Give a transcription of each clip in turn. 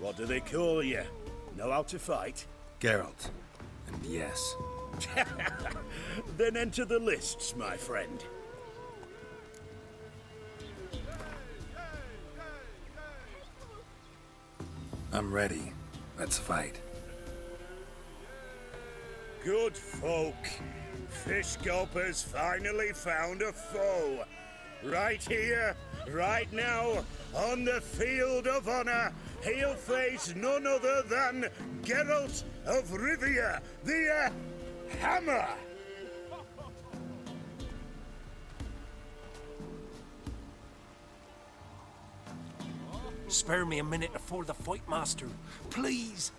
What do they call you? Know how to fight? Geralt. And yes. Then enter the lists, my friend. I'm ready. Let's fight. Good folk. Fish Gulper's finally found a foe. Right here, right now, on the field of honor, he'll face none other than Geralt of Rivia, the Hammer. Spare me a minute before the fight, master. Please.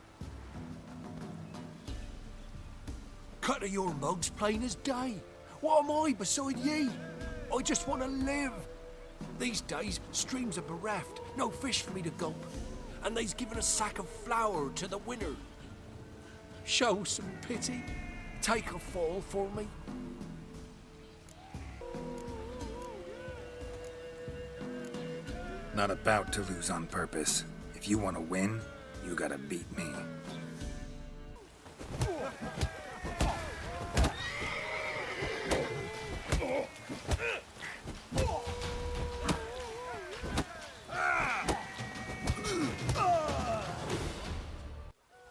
Cut of your mugs plain as day. What am I beside ye? I just want to live. These days, streams are bereft. No fish for me to gulp. And they's given a sack of flour to the winner. Show some pity. Take a fall for me. Not about to lose on purpose. If you want to win, you gotta beat me.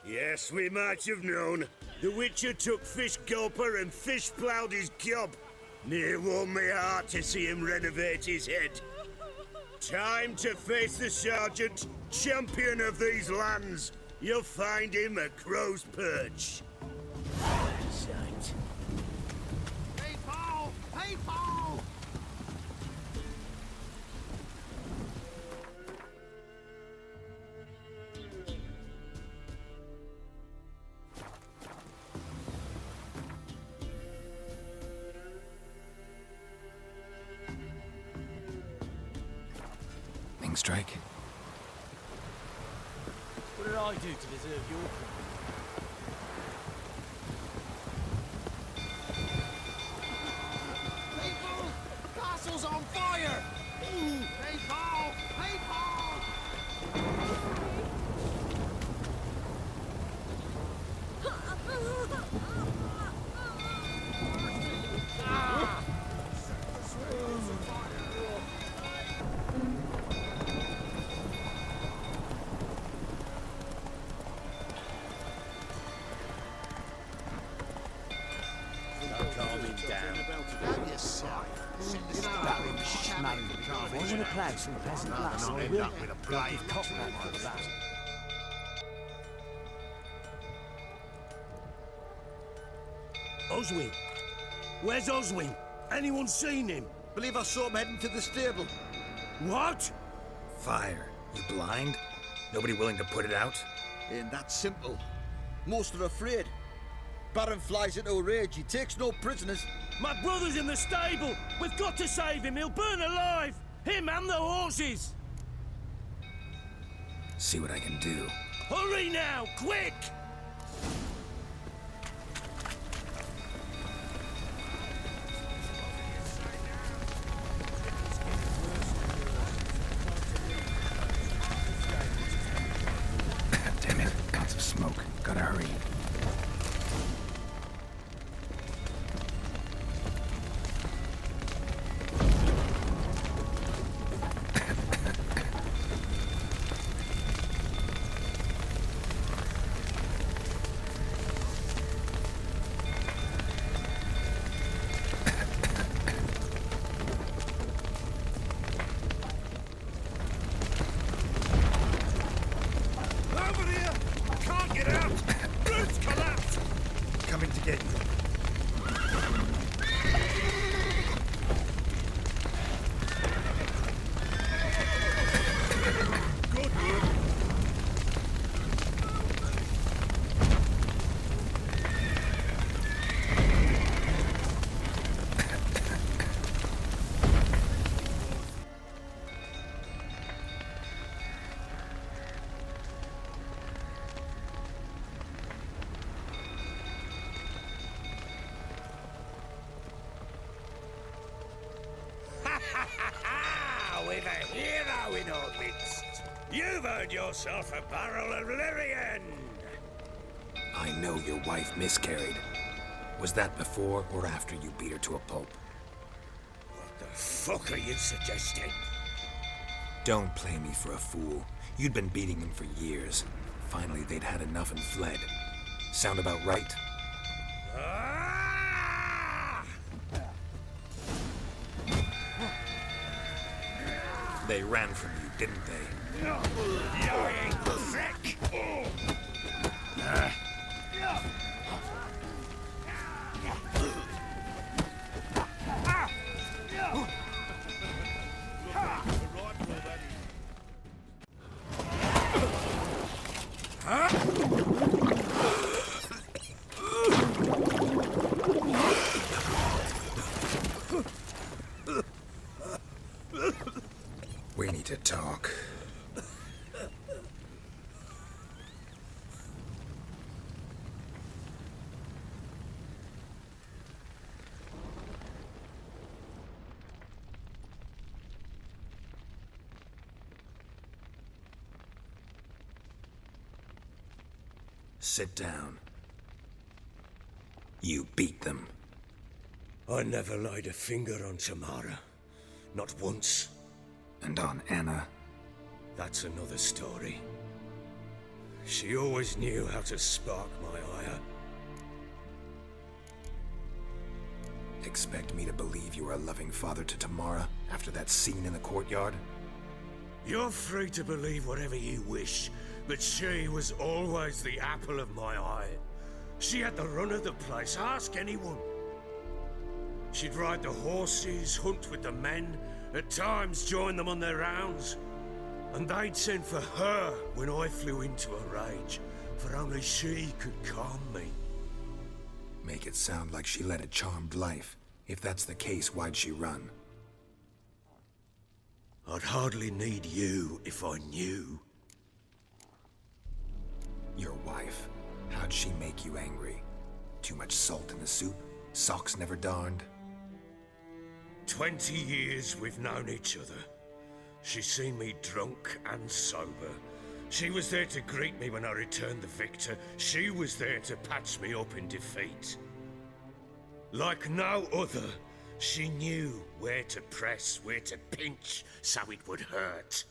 Yes, we might have known. The Witcher took Fish Gulper and fish-ploughed his gob. Near warmed me heart to see him renovate his head. Time to face the Sergeant, champion of these lands. You'll find him at Crow's Perch. Sight. Hey, Paul! Hey, Paul! Strike. What did I do to deserve your company? People! Castle's on fire! Hey, Paul! Hey, Paul! I want to play some pleasant lass. I will give Cockman for that. Oswin? Where's Oswin? Anyone seen him? Believe I saw him heading to the stable. What? Fire. You blind? Nobody willing to put it out? Ain't that simple. Most are afraid. Baron flies into a rage. He takes no prisoners. My brother's in the stable! We've got to save him! He'll burn alive! Him and the horses! See what I can do. Hurry now! Quick! Damn it. Lots of smoke. Gotta hurry. With a hero in our midst. You've earned yourself a barrel of Lyrian! I know your wife miscarried. Was that before or after you beat her to a pulp? What the fuck are you suggesting? Don't play me for a fool. You'd been beating them for years. Finally, they'd had enough and fled. Sound about right? Ah! They ran from you, didn't they? Lying prick! We need to talk. Sit down. You beat them. I never laid a finger on Tamara. Not once. And on Anna. That's another story. She always knew how to spark my ire. Expect me to believe you were a loving father to Tamara after that scene in the courtyard? You're free to believe whatever you wish, but she was always the apple of my eye. She had the run of the place, ask anyone. She'd ride the horses, hunt with the men, at times join them on their rounds. And they'd send for her when I flew into a rage, for only she could calm me. Make it sound like she led a charmed life. If that's the case, why'd she run? I'd hardly need you if I knew. Your wife. How'd she make you angry? Too much salt in the soup? Socks never darned? 20 years we've known each other. She's seen me drunk and sober. She was there to greet me when I returned the victor. She was there to patch me up in defeat. Like no other, she knew where to press, where to pinch, so it would hurt.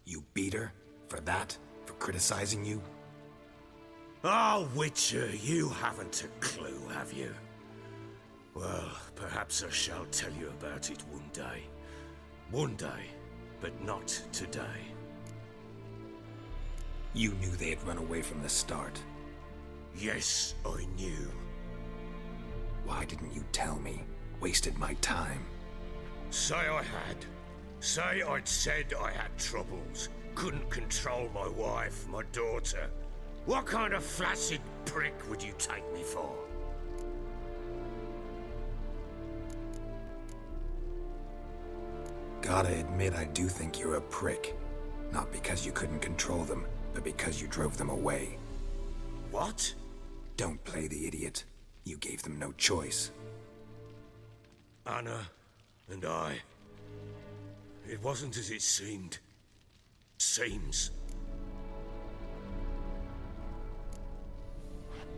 You beat her? For that? For criticizing you? Oh, Witcher, you haven't a clue, have you? Well, perhaps I shall tell you about it one day. One day, but not today. You knew they had run away from the start. Yes, I knew. Why didn't you tell me? Wasted my time. Say I had. Say I'd said I had troubles. Couldn't control my wife, my daughter. What kind of flaccid prick would you take me for? Gotta admit, I do think you're a prick. Not because you couldn't control them, but because you drove them away. What? Don't play the idiot. You gave them no choice. Anna and I... It wasn't as it seemed. Seems.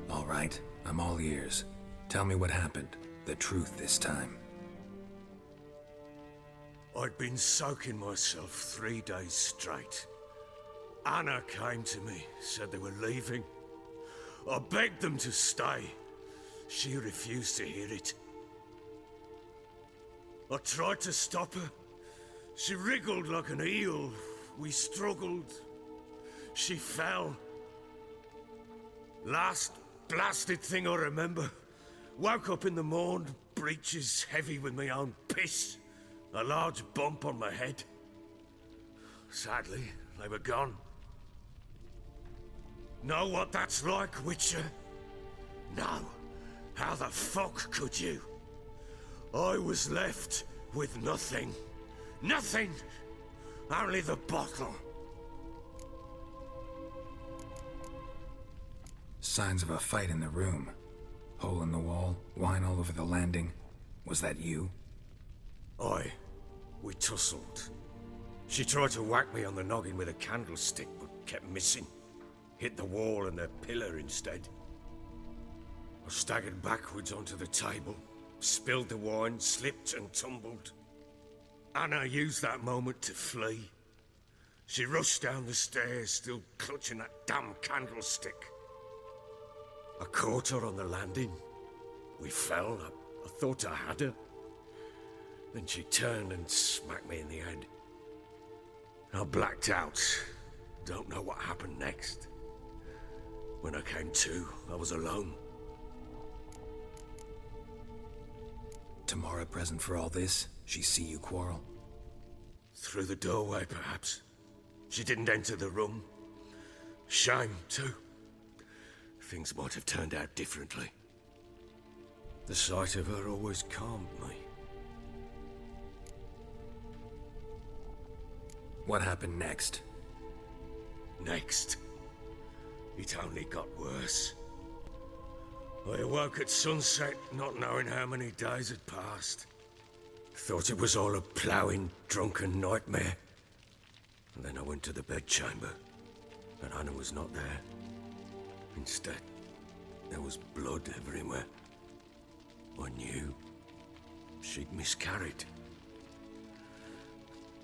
All right, I'm all ears. Tell me what happened. The truth this time. I'd been soaking myself 3 days straight. Anna came to me, said they were leaving. I begged them to stay. She refused to hear it. I tried to stop her. She wriggled like an eel. We struggled. She fell. Last blasted thing I remember. Woke up in the morn, breeches heavy with my own piss. A large bump on my head. Sadly, they were gone. Know what that's like, Witcher? No. How the fuck could you? I was left with nothing. Nothing! Only the bottle. Signs of a fight in the room. Hole in the wall, wine all over the landing. Was that you? We tussled. She tried to whack me on the noggin with a candlestick, but kept missing. Hit the wall and the pillar instead. I staggered backwards onto the table, spilled the wine, slipped and tumbled. Anna used that moment to flee. She rushed down the stairs, still clutching that damn candlestick. I caught her on the landing. We fell. I thought I had her. Then she turned and smacked me in the head. I blacked out. Don't know what happened next. When I came to, I was alone. Tamara present for all this? She see you quarrel? Through the doorway, perhaps. She didn't enter the room. Shame, too. Things might have turned out differently. The sight of her always calmed me. What happened next? Next, it only got worse. I awoke at sunset, not knowing how many days had passed. Thought it was all a ploughing, drunken nightmare. And then I went to the bedchamber, but Anna was not there. Instead, there was blood everywhere. I knew she'd miscarried.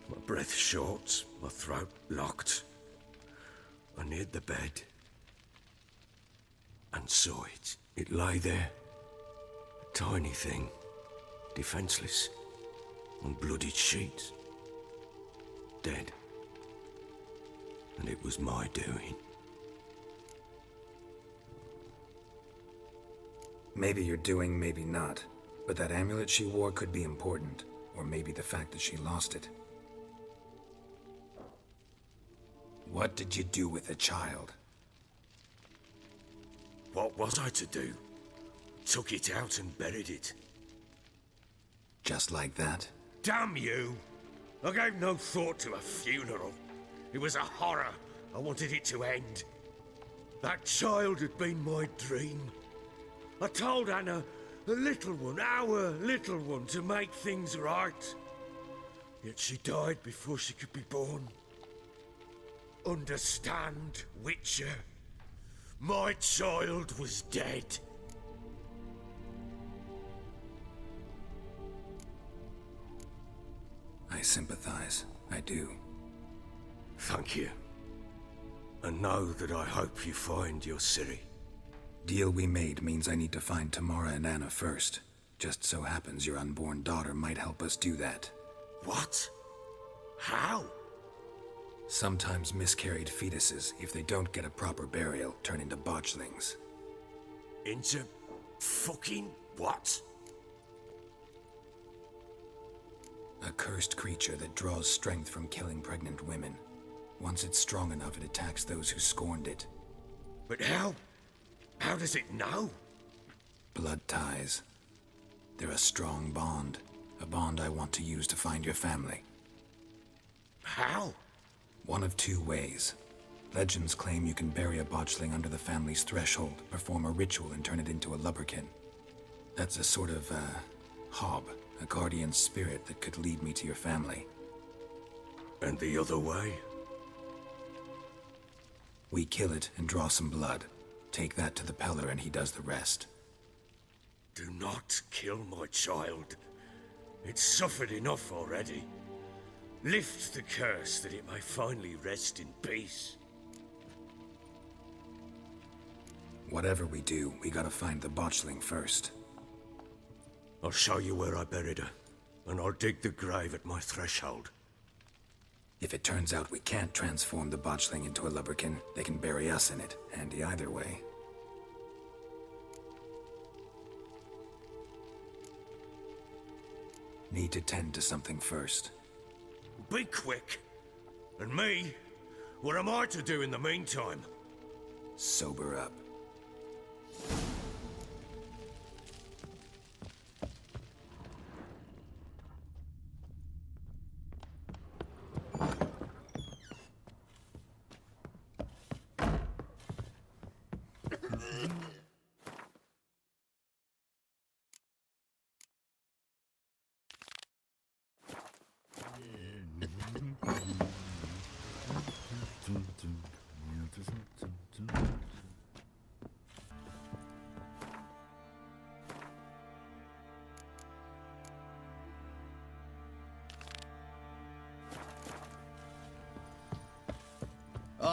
My breath short, my throat locked. I neared the bed and saw it. It lay there, a tiny thing, defenseless, on bloodied sheets, dead. And it was my doing. Maybe you're doing, maybe not. But that amulet she wore could be important. Or maybe the fact that she lost it. What did you do with the child? What was I to do? Took it out and buried it. Just like that? Damn you! I gave no thought to a funeral. It was a horror. I wanted it to end. That child had been my dream. I told Anna, the little one, our little one, to make things right. Yet she died before she could be born. Understand, Witcher? My child was dead. I sympathize. I do. Thank you. And know that I hope you find your Ciri. Deal we made means I need to find Tamara and Anna first. Just so happens your unborn daughter might help us do that. What? How? Sometimes miscarried fetuses, if they don't get a proper burial, turn into botchlings. Into fucking what? A cursed creature that draws strength from killing pregnant women. Once it's strong enough, it attacks those who scorned it. But how? How does it know? Blood ties. They're a strong bond. A bond I want to use to find your family. How? One of two ways. Legends claim you can bury a botchling under the family's threshold, perform a ritual, and turn it into a lubberkin. That's a sort of, hob, a guardian spirit that could lead me to your family. And the other way? We kill it and draw some blood. Take that to the Peller and he does the rest. Do not kill my child. It's suffered enough already. Lift the curse that it may finally rest in peace. Whatever we do, we gotta find the botchling first. I'll show you where I buried her, and I'll dig the grave at my threshold. If it turns out we can't transform the botchling into a lubberkin, they can bury us in it. Handy either way. Need to tend to something first. Be quick. And me? What am I to do in the meantime? Sober up.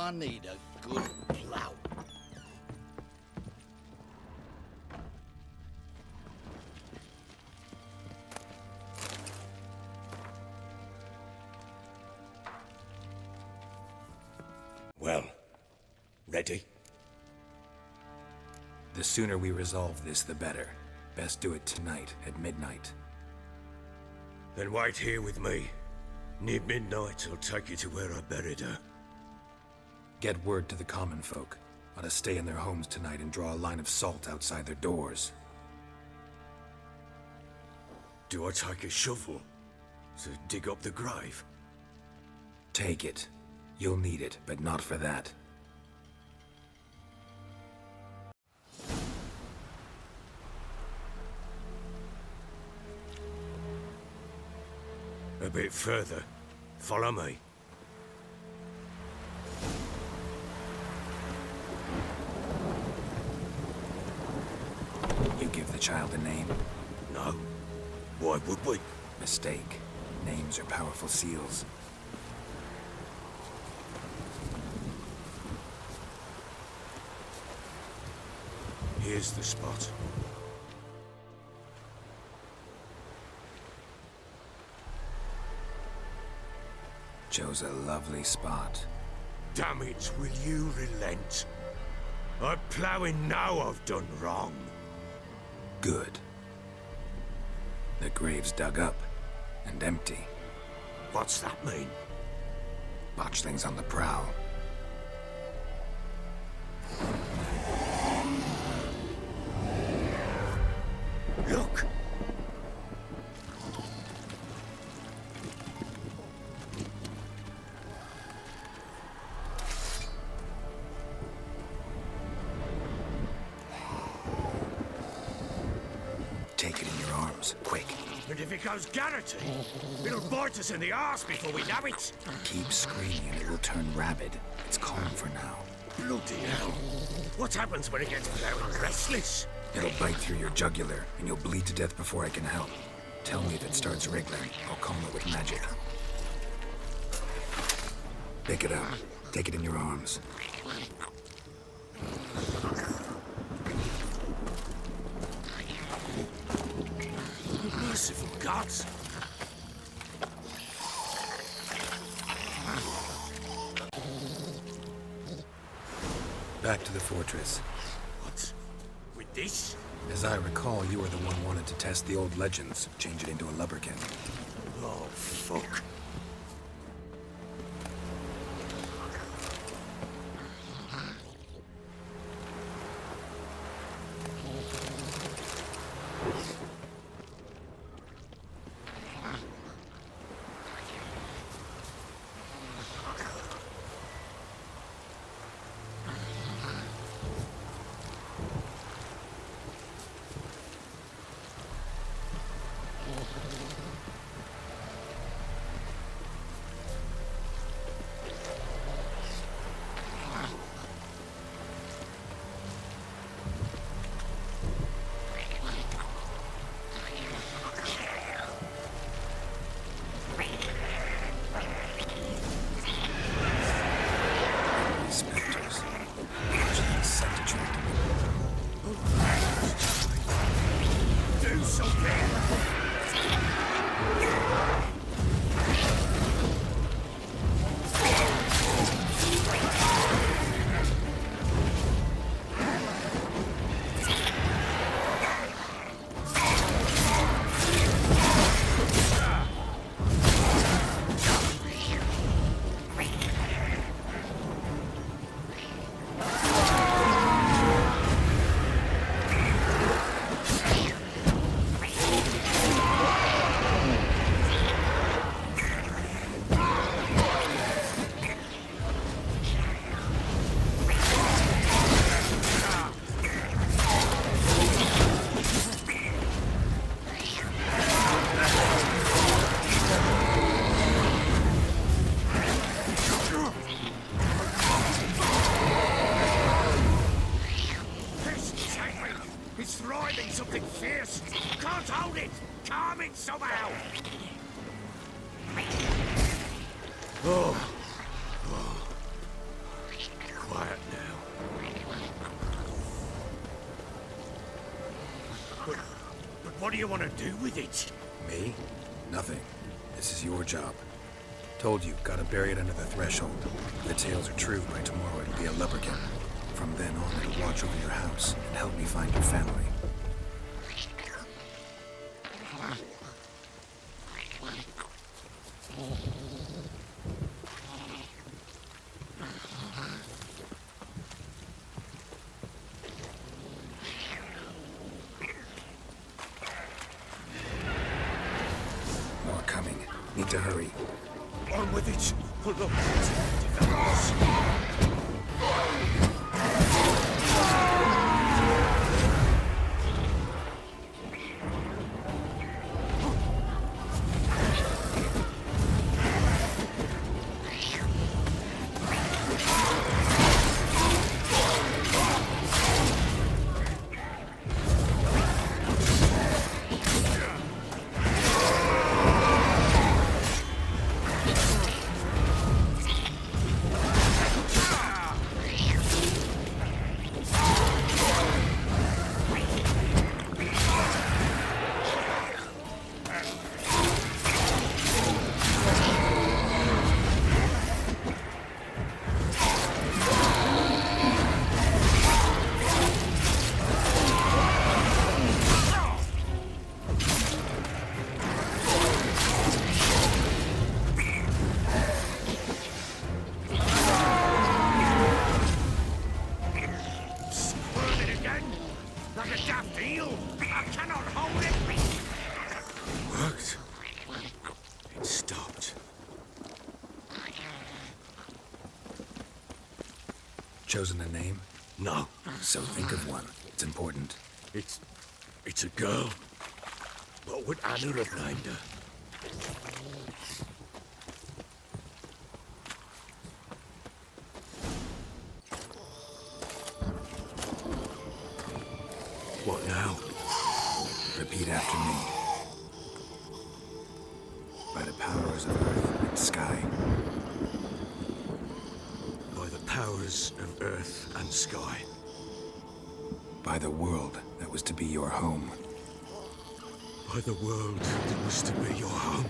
I need a good plough. Well, ready? The sooner we resolve this, the better. Best do it tonight, at midnight. Then wait here with me. Near midnight, I'll take you to where I buried her. Get word to the common folk. Ought to stay in their homes tonight and draw a line of salt outside their doors. Do I take a shovel to dig up the grave? Take it. You'll need it, but not for that. A bit further. Follow me. You give the child a name? No. Why would we? Mistake. Names are powerful seals. Here's the spot. Chose a lovely spot. Damn it, will you relent? I'm ploughing now I've done wrong. Good. The grave's dug up and empty. What's that mean? Botchling's on the prowl. Look! Take it in your arms, quick. And if it goes garroting, it'll bite us in the arse before we know it. Keep screaming and it will turn rabid. It's calm for now. Bloody hell. What happens when it gets very restless? It'll bite through your jugular, and you'll bleed to death before I can help. Tell me if it starts wriggling. I'll calm it with magic. Pick it up. Take it in your arms. Merciful gods! Back to the fortress. What? With this? As I recall, you were the one wanted to test the old legends, change it into a lubberkin. Oh, fuck. somehow! quiet now. But what do you want to do with it? Me? Nothing. This is your job. Told you, gotta bury it under the threshold. If the tales are true, by tomorrow it'll be a lubberkin. From then on, it'll watch over your house and help me find your family. More coming. Need to hurry. On with it. Pull up. Chosen a name? No. So think of one. It's important. It's a girl. What would Anna have named her? What now? Repeat after me. By the powers of earth and sky. By the powers of earth and sky. By the world that was to be your home. By the world that was to be your home.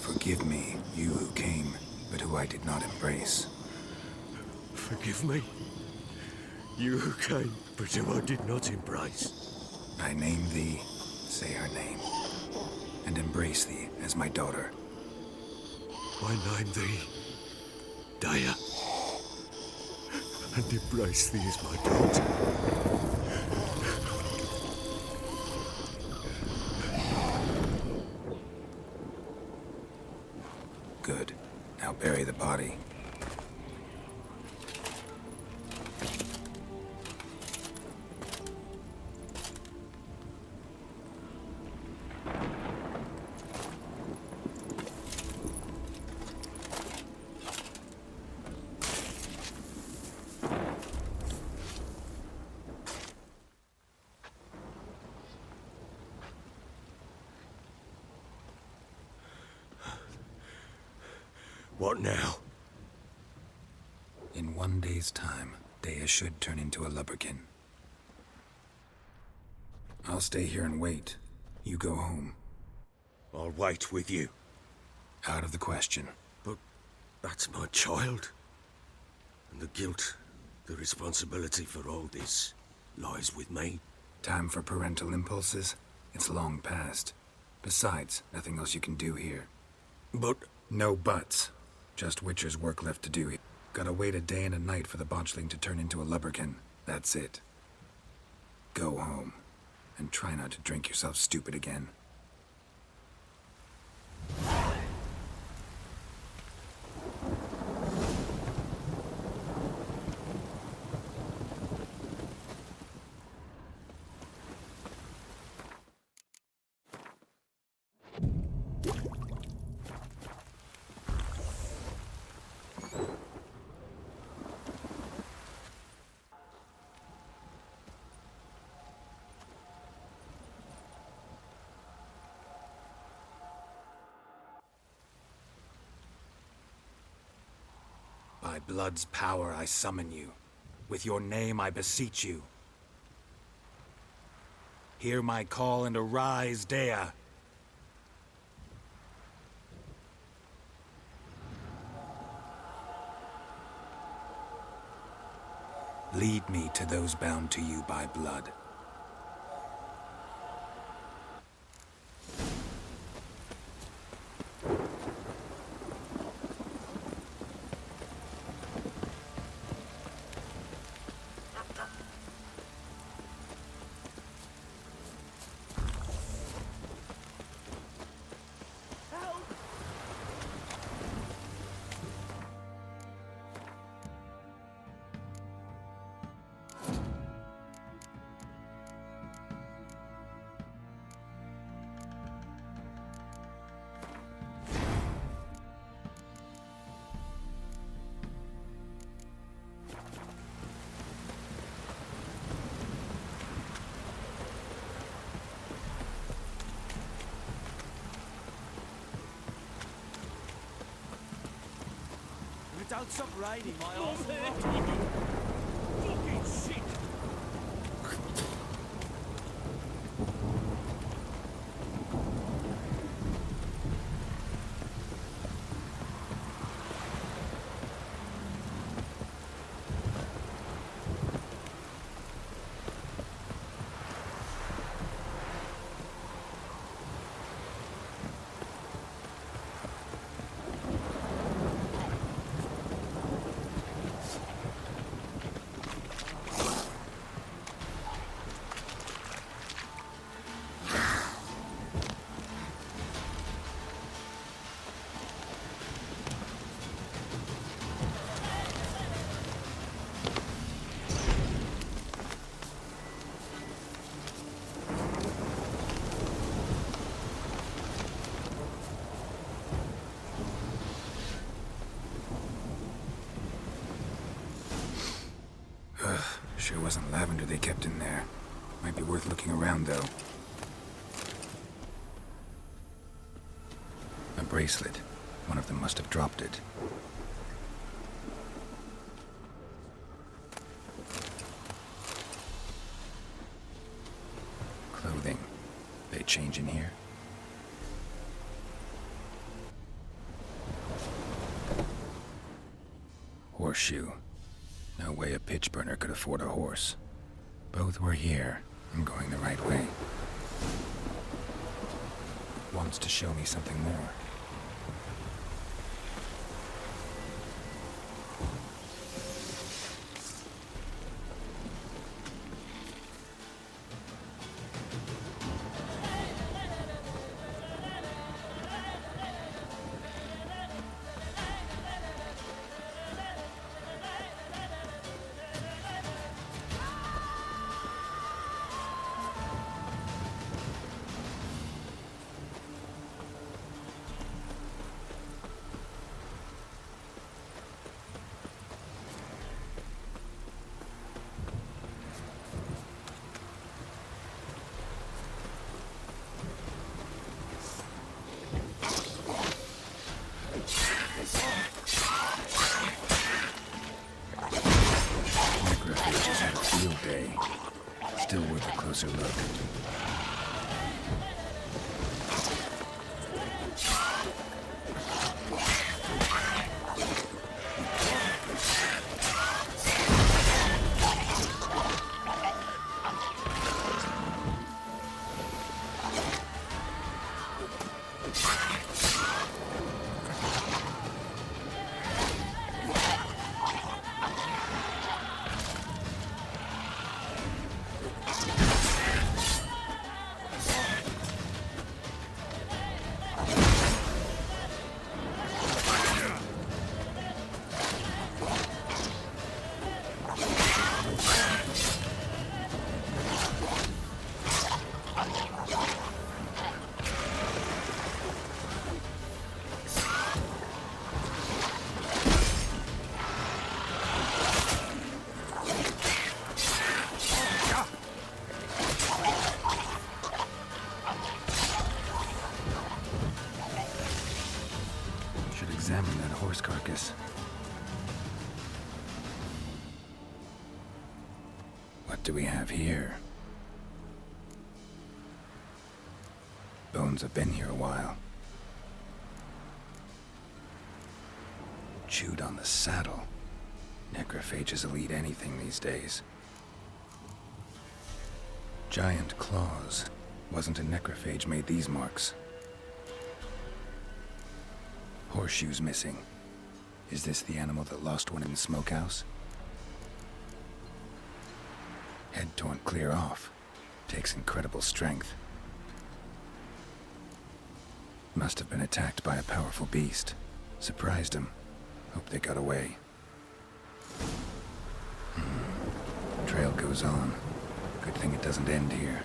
Forgive me, you who came, but who I did not embrace. Forgive me. You who came, but who I did not embrace. I name thee, say her name, and embrace thee as my daughter. I name thee, Daya, and embrace thee as my daughter. Good. Now bury the body. What now? In 1 day's time, Daya should turn into a lubberkin. I'll stay here and wait. You go home. I'll wait with you. Out of the question. But that's my child. And the guilt, the responsibility for all this lies with me. Time for parental impulses? It's long past. Besides, nothing else you can do here. But... No buts. Just Witcher's work left to do here. Gotta wait a day and a night for the botchling to turn into a lubberkin. That's it. Go home. And try not to drink yourself stupid again. By blood's power I summon you. With your name I beseech you. Hear my call and arise, Dea. Lead me to those bound to you by blood. Don't stop raining, my arse. Fucking shit! Sure wasn't lavender they kept in there. Might be worth looking around, though. A bracelet. One of them must have dropped it. Clothing. They change in here? Horseshoe. No way a pitch burner could afford a horse. Both were here. I'm going the right way. Wants to show me something more. Still worth a closer look. What do we have here? Bones have been here a while. Chewed on the saddle. Necrophages will eat anything these days. Giant claws. Wasn't a necrophage made these marks. Horseshoes missing. Is this the animal that lost one in the smokehouse? Head torn clear off. Takes incredible strength. Must have been attacked by a powerful beast. Surprised him. Hope they got away. Trail goes on. Good thing it doesn't end here.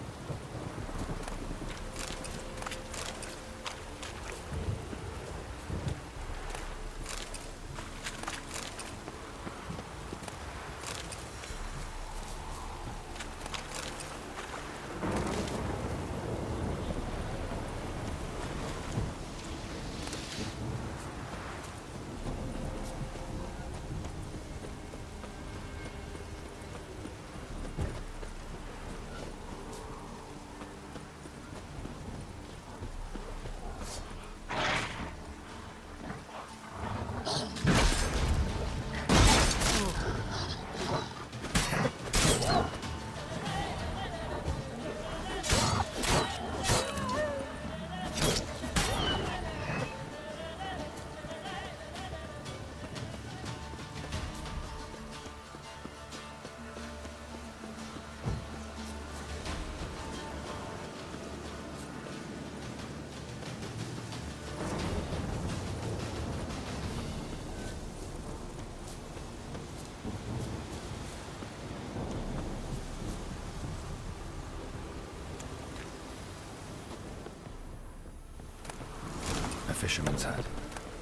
A fisherman's hut.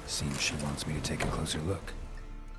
Seems she wants me to take a closer look.